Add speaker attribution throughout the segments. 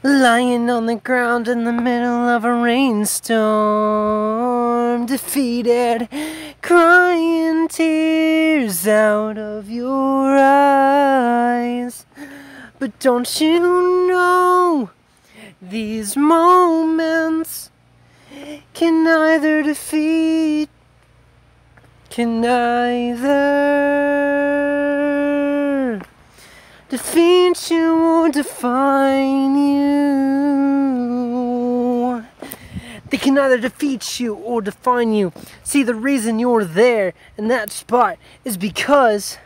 Speaker 1: Lying on the ground in the middle of a rainstorm, defeated, crying tears out of your eyes. But don't you know, these moments can either defeat you or define you. They can either defeat you or define you. See, the reason you're there in that spot is because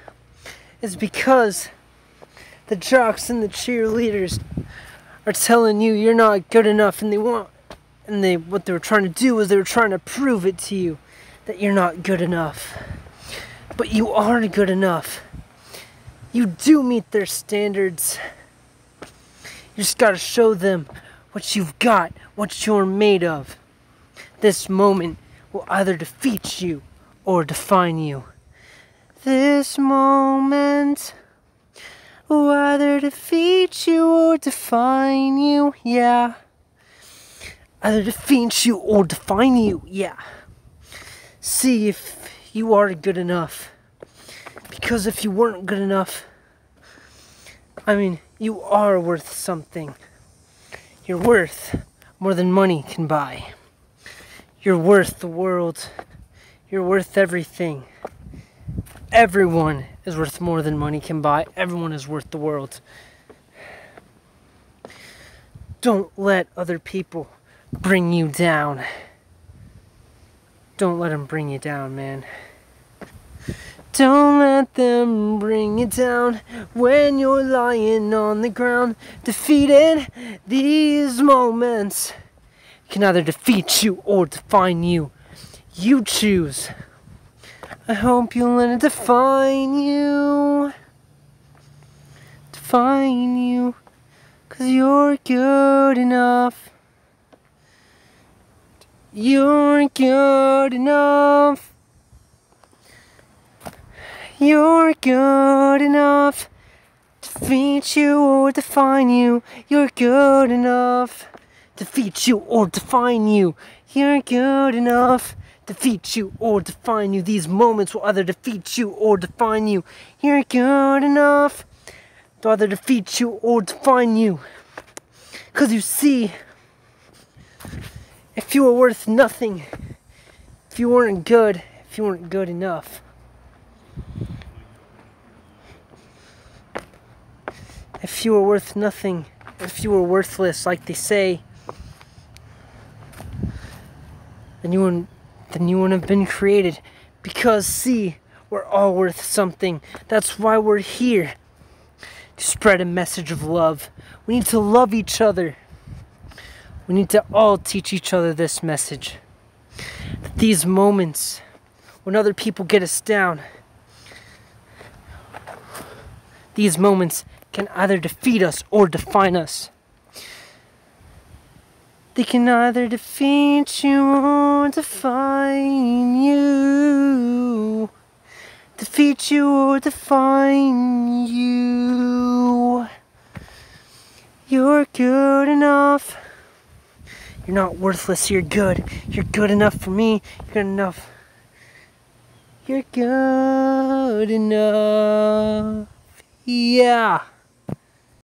Speaker 1: the jocks and the cheerleaders are telling you you're not good enough, and what they were trying to do is they were trying to prove it to you that you're not good enough. But you are good enough. You do meet their standards. You just gotta show them what you've got, what you're made of. This moment will either defeat you or define you. This moment will either defeat you or define you, yeah. Either defeat you or define you, yeah. See if you are good enough. Because if you weren't good enough, you are worth something. You're worth more than money can buy. You're worth the world. You're worth everything. Everyone is worth more than money can buy. Everyone is worth the world. Don't let other people bring you down. Don't let them bring you down, man. Don't let them bring you down when you're lying on the ground, defeated. These moments can either defeat you or define you. You choose. I hope you'll let it define you. Define you. 'Cause you're good enough. You're good enough. You're good enough. Defeat you or define you. You're good enough. Defeat you or define you. You're good enough. Defeat you or define you. These moments will either defeat you or define you. You're good enough. To either defeat you or define you. 'Cause you see, if you were worth nothing, if you weren't good enough, if you were worth nothing, if you were worthless, like they say, then you wouldn't have been created. Because see, we're all worth something. That's why we're here. To spread a message of love. We need to love each other. We need to all teach each other this message. That these moments, when other people get us down, these moments can either defeat us or define us. They can either defeat you or define you. Defeat you or define you. You're good enough. You're not worthless, you're good. You're good enough for me. You're good enough. You're good enough. Yeah.